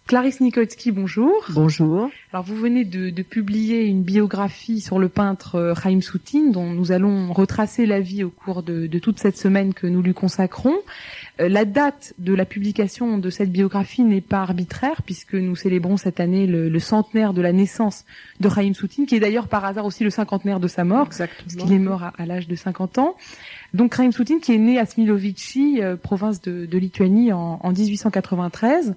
Clarisse Nikolsky, bonjour. Bonjour. Alors vous venez de publier une biographie sur le peintre Chaim Soutine, dont nous allons retracer la vie au cours de toute cette semaine que nous lui consacrons. La date de la publication de cette biographie n'est pas arbitraire, puisque nous célébrons cette année le centenaire de la naissance de Chaim Soutine, qui est d'ailleurs par hasard aussi le cinquantenaire de sa mort, puisqu'il est mort à l'âge de 50 ans. Donc Chaim Soutine qui est né à Smilovici, province de Lituanie, en 1893.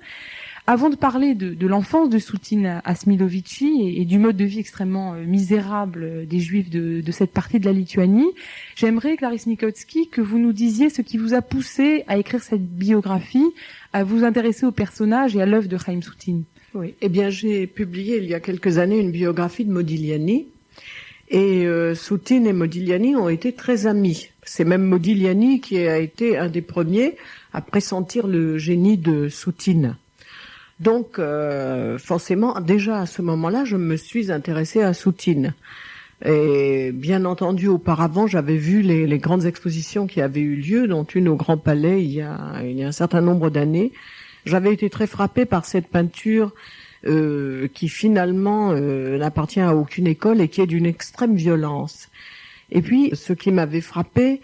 Avant de parler de l'enfance de Soutine à Smilovici et du mode de vie extrêmement misérable des Juifs de cette partie de la Lituanie, j'aimerais, Clarisse Nikolsky, que vous nous disiez ce qui vous a poussé à écrire cette biographie, à vous intéresser au personnage et à l'œuvre de Chaim Soutine. Oui, eh bien j'ai publié il y a quelques années une biographie de Modigliani, et Soutine et Modigliani ont été très amis. C'est même Modigliani qui a été un des premiers à pressentir le génie de Soutine. Donc, forcément, déjà à ce moment-là, je me suis intéressée à Soutine. Et bien entendu, auparavant, j'avais vu les grandes expositions qui avaient eu lieu, dont une au Grand Palais il y a un certain nombre d'années. J'avais été très frappée par cette peinture qui finalement n'appartient à aucune école et qui est d'une extrême violence. Et puis, ce qui m'avait frappée,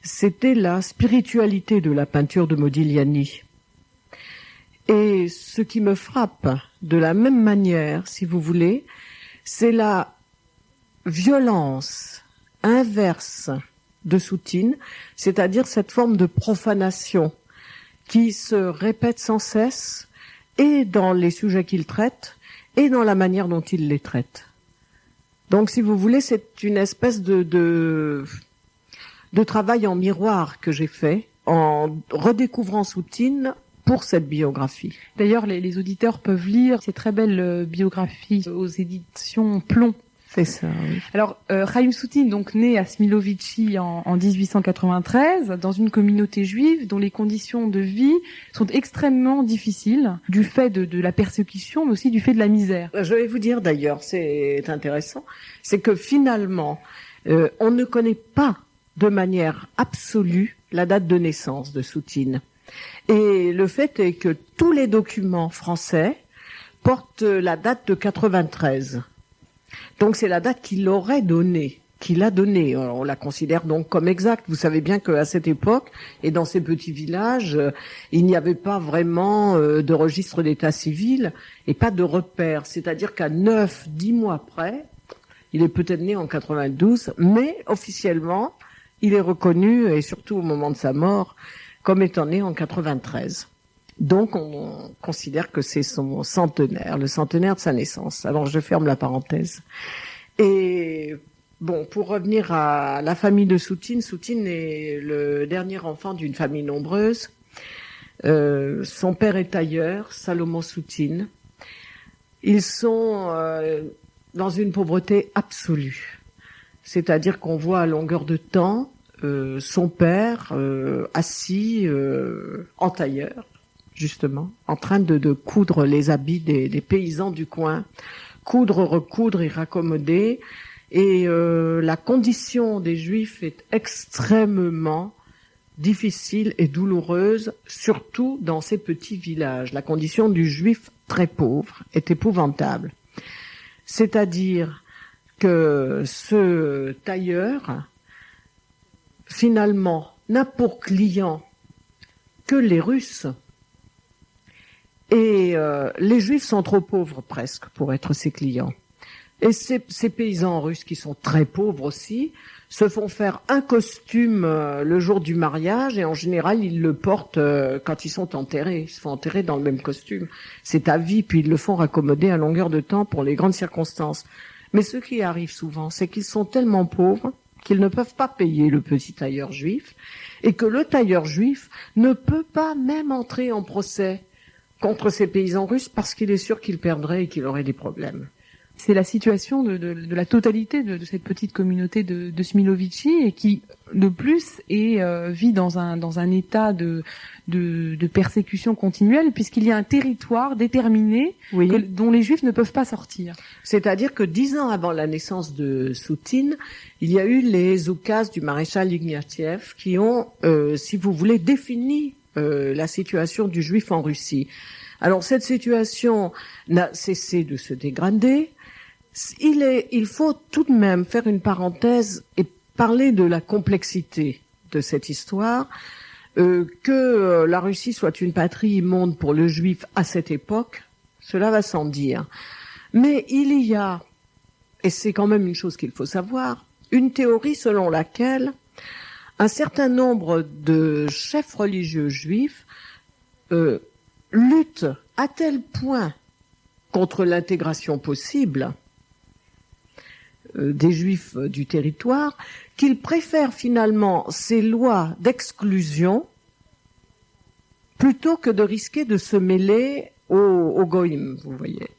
c'était la spiritualité de la peinture de Modigliani. Et ce qui me frappe de la même manière, si vous voulez, c'est la violence inverse de Soutine, c'est-à-dire cette forme de profanation qui se répète sans cesse, et dans les sujets qu'il traite, et dans la manière dont il les traite. Donc, si vous voulez, c'est une espèce de travail en miroir que j'ai fait, en redécouvrant Soutine pour cette biographie. D'ailleurs, les auditeurs peuvent lire ces très belles biographies aux éditions Plomb. C'est ça, oui. Alors, Chaim Soutine, donc né à Smilovici en 1893, dans une communauté juive dont les conditions de vie sont extrêmement difficiles, du fait de la persécution, mais aussi du fait de la misère. Je vais vous dire d'ailleurs, c'est intéressant, c'est que finalement, on ne connaît pas de manière absolue la date de naissance de Soutine. Et le fait est que tous les documents français portent la date de 93. Donc c'est la date qu'il aurait donnée, qu'il a donnée. On la considère donc comme exacte. Vous savez bien qu'à cette époque, et dans ces petits villages, il n'y avait pas vraiment de registre d'état civil et pas de repères. C'est-à-dire qu'à 9-10 mois près, il est peut-être né en 92, mais officiellement, il est reconnu, et surtout au moment de sa mort, comme étant né en 93. Donc, on considère que c'est son centenaire, le centenaire de sa naissance. Alors, je ferme la parenthèse. Et bon, pour revenir à la famille de Soutine, Soutine est le dernier enfant d'une famille nombreuse. Son père est tailleur, Salomon Soutine. Ils sont dans une pauvreté absolue. C'est-à-dire qu'on voit à longueur de temps son père assis en tailleur, justement, en train de coudre les habits des paysans du coin, coudre, recoudre et raccommoder. Et la condition des Juifs est extrêmement difficile et douloureuse, surtout dans ces petits villages. La condition du Juif très pauvre est épouvantable. C'est-à-dire que ce tailleur, finalement, n'a pour client que les Russes. Et les Juifs sont trop pauvres presque pour être ses clients. Et ces paysans russes qui sont très pauvres aussi se font faire un costume le jour du mariage et en général ils le portent quand ils sont enterrés. Ils se font enterrer dans le même costume. C'est à vie, puis ils le font raccommoder à longueur de temps pour les grandes circonstances. Mais ce qui arrive souvent, c'est qu'ils sont tellement pauvres qu'ils ne peuvent pas payer le petit tailleur juif et que le tailleur juif ne peut pas même entrer en procès contre ces paysans russes parce qu'il est sûr qu'il perdrait et qu'il aurait des problèmes. C'est la situation de la totalité de cette petite communauté de Smilovici et qui, de plus, vit dans un état de persécution continuelle puisqu'il y a un territoire déterminé dont les Juifs ne peuvent pas sortir. C'est-à-dire que 10 ans avant la naissance de Soutine, il y a eu les oukases du maréchal Ignatieff qui ont, si vous voulez, défini la situation du Juif en Russie. Alors cette situation n'a cessé de se dégrader. Il faut tout de même faire une parenthèse et parler de la complexité de cette histoire. Que la Russie soit une patrie immonde pour le juif à cette époque, cela va sans dire. Mais il y a, et c'est quand même une chose qu'il faut savoir, une théorie selon laquelle un certain nombre de chefs religieux juifs luttent à tel point contre l'intégration possible des juifs du territoire qu'ils préfèrent finalement ces lois d'exclusion plutôt que de risquer de se mêler aux goïm, vous voyez.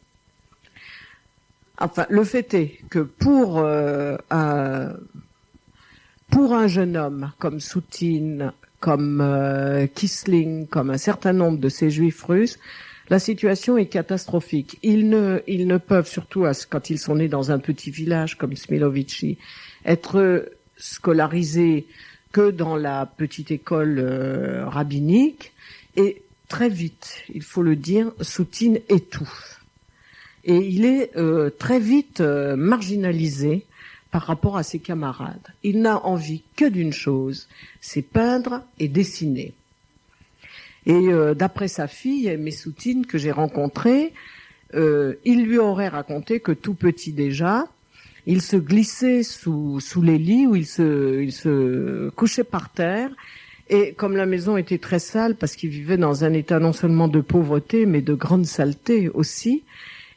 Enfin, le fait est que pour un jeune homme comme Soutine, comme Kisling, comme un certain nombre de ces juifs russes, la situation est catastrophique. Ils ne peuvent, surtout quand ils sont nés dans un petit village comme Smilovici, être scolarisés que dans la petite école rabbinique. Et très vite, il faut le dire, Soutine étouffe. Et il est très vite marginalisé par rapport à ses camarades. Il n'a envie que d'une chose, c'est peindre et dessiner. Et d'après sa fille, Messoutine, que j'ai rencontrée, il lui aurait raconté que tout petit déjà, il se glissait sous les lits où il se couchait par terre. Et comme la maison était très sale, parce qu'il vivait dans un état non seulement de pauvreté, mais de grande saleté aussi,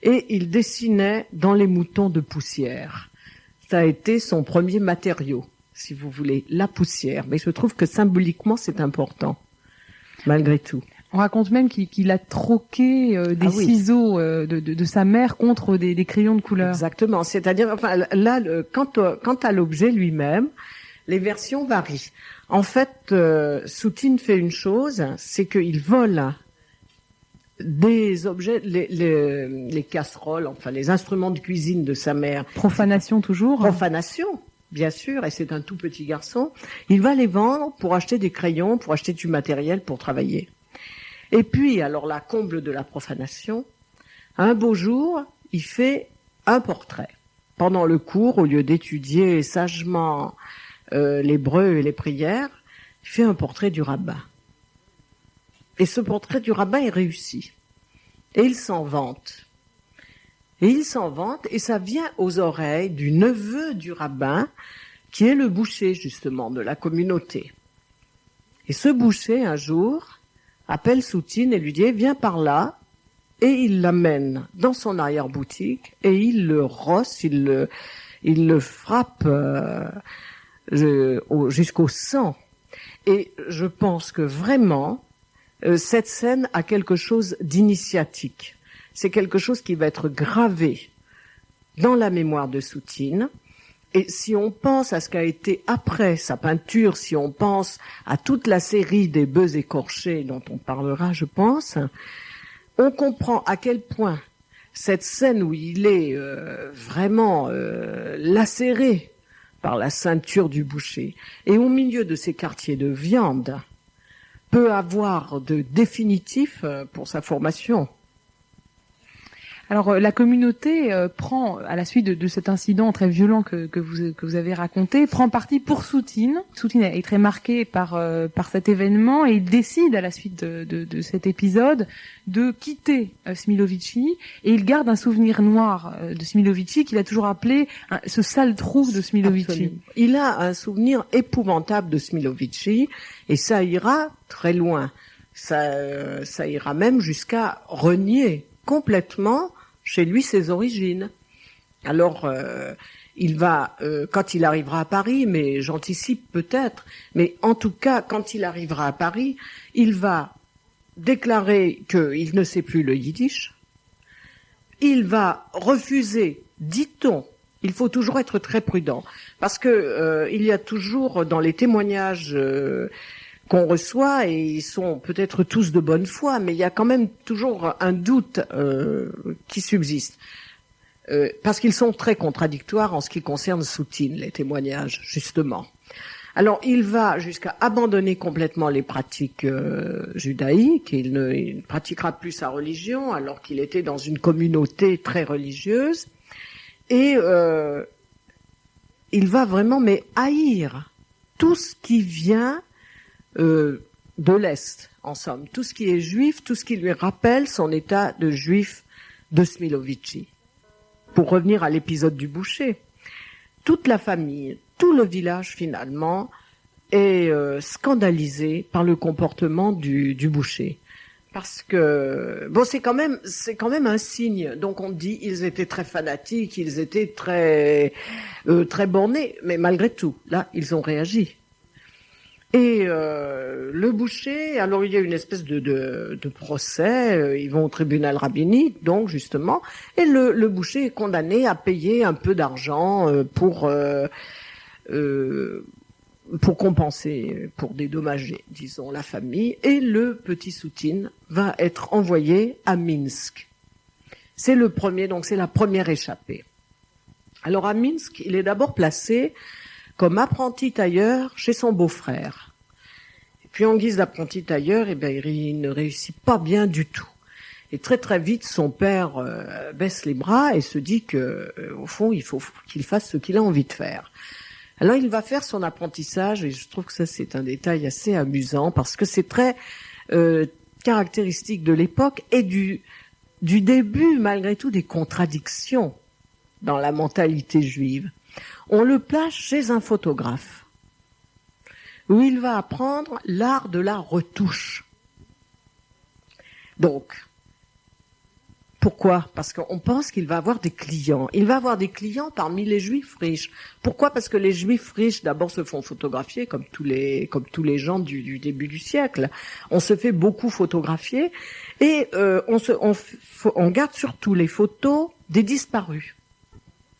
et il dessinait dans les moutons de poussière. Ça a été son premier matériau, si vous voulez, la poussière. Mais je trouve que symboliquement, c'est important, malgré tout. On raconte même qu'il a troqué des ciseaux de sa mère contre des crayons de couleur. Exactement. C'est-à-dire, enfin, là, quant à l'objet lui-même, les versions varient. En fait, Soutine fait une chose, c'est qu'il vole des objets, les casseroles, enfin les instruments de cuisine de sa mère. Profanation toujours. Profanation, bien sûr, et c'est un tout petit garçon. Il va les vendre pour acheter des crayons, pour acheter du matériel pour travailler. Et puis, alors la comble de la profanation, un beau jour, il fait un portrait. Pendant le cours, au lieu d'étudier sagement l'hébreu et les prières, il fait un portrait du rabbin. Et ce portrait du rabbin est réussi. Et il s'en vante. Et ça vient aux oreilles du neveu du rabbin, qui est le boucher, justement, de la communauté. Et ce boucher, un jour, appelle Soutine et lui dit « Viens par là ». Et il l'amène dans son arrière-boutique et il le rosse, il le frappe jusqu'au sang. Et je pense que vraiment, cette scène a quelque chose d'initiatique. C'est quelque chose qui va être gravé dans la mémoire de Soutine. Et si on pense à ce qu'a été après sa peinture, si on pense à toute la série des bœufs écorchés dont on parlera, je pense, on comprend à quel point cette scène où il est vraiment lacéré par la ceinture du boucher et au milieu de ces quartiers de viande peut avoir de définitif pour sa formation. Alors la communauté prend, à la suite de cet incident très violent que vous avez raconté, prend parti pour Soutine. Soutine est très marqué par cet événement et il décide à la suite de cet épisode de quitter Smilovici et il garde un souvenir noir de Smilovici qu'il a toujours appelé ce sale trou de Smilovici. Absolument. Il a un souvenir épouvantable de Smilovici et ça ira très loin. Ça ira même jusqu'à renier complètement chez lui ses origines. Alors, il va, quand il arrivera à Paris, mais j'anticipe peut-être, mais en tout cas, quand il arrivera à Paris, il va déclarer qu'il ne sait plus le yiddish. Il va refuser, dit-on, il faut toujours être très prudent, parce que il y a toujours dans les témoignages qu'on reçoit, et ils sont peut-être tous de bonne foi, mais il y a quand même toujours un doute qui subsiste. Parce qu'ils sont très contradictoires en ce qui concerne Soutine, les témoignages, justement. Alors, il va jusqu'à abandonner complètement les pratiques judaïques. Il ne pratiquera plus sa religion alors qu'il était dans une communauté très religieuse. Et il va vraiment haïr tout ce qui vient de l'Est, en somme. Tout ce qui est juif, tout ce qui lui rappelle son état de juif de Smilovici. Pour revenir à l'épisode du boucher, toute la famille, tout le village finalement est scandalisé par le comportement du boucher. Parce que c'est quand même un signe. Donc on dit ils étaient très fanatiques, ils étaient très bornés, mais malgré tout, là ils ont réagi. Et le boucher, alors il y a une espèce de procès, ils vont au tribunal rabbinique, donc justement, et le boucher est condamné à payer un peu d'argent pour compenser, pour dédommager, disons, la famille, et le petit Soutine va être envoyé à Minsk. C'est le premier, donc c'est la première échappée. Alors à Minsk, il est d'abord placé comme apprenti tailleur chez son beau-frère. Et puis en guise d'apprenti tailleur, il ne réussit pas bien du tout. Et très très vite, son père baisse les bras et se dit que, au fond, il faut qu'il fasse ce qu'il a envie de faire. Alors il va faire son apprentissage, et je trouve que ça c'est un détail assez amusant, parce que c'est très caractéristique de l'époque et du début, malgré tout, des contradictions dans la mentalité juive. On le place chez un photographe, où il va apprendre l'art de la retouche. Donc, pourquoi ? Parce qu'on pense qu'il va avoir des clients. Il va avoir des clients parmi les juifs riches. Pourquoi ? Parce que les juifs riches, d'abord, se font photographier, comme tous les gens du début du siècle. On se fait beaucoup photographier, et on garde surtout les photos des disparus.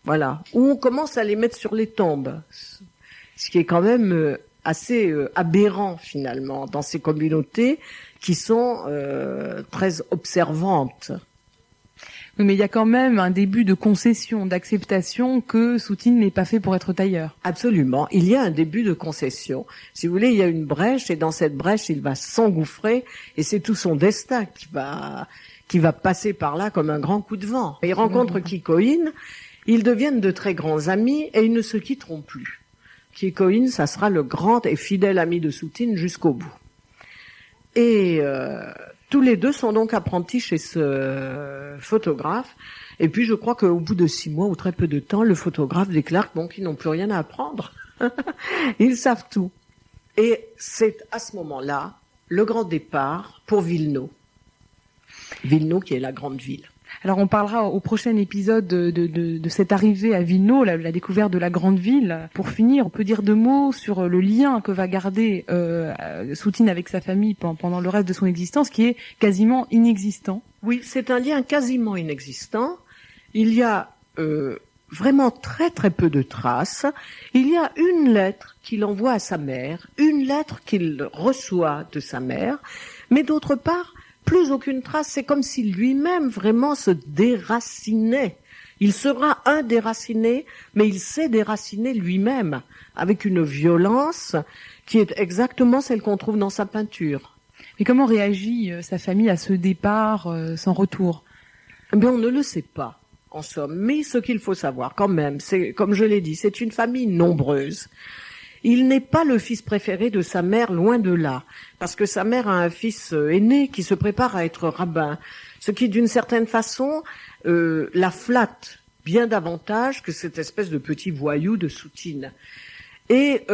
Voilà, où on commence à les mettre sur les tombes, ce qui est quand même assez aberrant finalement dans ces communautés qui sont très observantes. Oui, mais il y a quand même un début de concession, d'acceptation que Soutine n'est pas fait pour être tailleur. Absolument, il y a un début de concession. Si vous voulez, il y a une brèche, et dans cette brèche, il va s'engouffrer, et c'est tout son destin qui va passer par là comme un grand coup de vent. Et il rencontre Kikoïne. Ils deviennent de très grands amis et ils ne se quitteront plus. Kikoïne, ça sera le grand et fidèle ami de Soutine jusqu'au bout. Et tous les deux sont donc apprentis chez ce photographe. Et puis je crois qu'au bout de 6 mois ou très peu de temps, le photographe déclare qu'ils n'ont plus rien à apprendre. Ils savent tout. Et c'est à ce moment-là le grand départ pour Wilno. Wilno qui est la grande ville. Alors on parlera au prochain épisode de cette arrivée à Wilno, la découverte de la grande ville. Pour finir, on peut dire 2 mots sur le lien que va garder Soutine avec sa famille pendant le reste de son existence, qui est quasiment inexistant. Oui, c'est un lien quasiment inexistant. Il y a vraiment très très peu de traces. Il y a une lettre qu'il envoie à sa mère, une lettre qu'il reçoit de sa mère, mais d'autre part, plus aucune trace. C'est comme si lui-même vraiment se déracinait. Il sera un déraciné, mais il s'est déraciné lui-même avec une violence qui est exactement celle qu'on trouve dans sa peinture. Mais comment réagit sa famille à ce départ sans retour ? Eh bien, on ne le sait pas, en somme. Mais ce qu'il faut savoir quand même, c'est, comme je l'ai dit, c'est une famille nombreuse. Il n'est pas le fils préféré de sa mère, loin de là, parce que sa mère a un fils aîné qui se prépare à être rabbin, ce qui, d'une certaine façon, la flatte bien davantage que cette espèce de petit voyou de Soutine. Et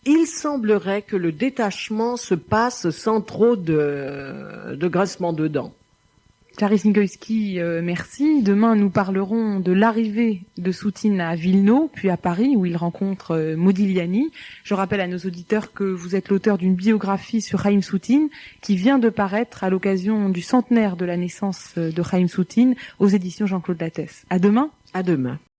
il semblerait que le détachement se passe sans trop de grincement de dents. Clarisse Nigoïski, merci. Demain, nous parlerons de l'arrivée de Soutine à Wilno, puis à Paris, où il rencontre Modigliani. Je rappelle à nos auditeurs que vous êtes l'auteur d'une biographie sur Chaim Soutine, qui vient de paraître à l'occasion du centenaire de la naissance de Chaim Soutine aux éditions Jean-Claude Lattès. À demain. À demain.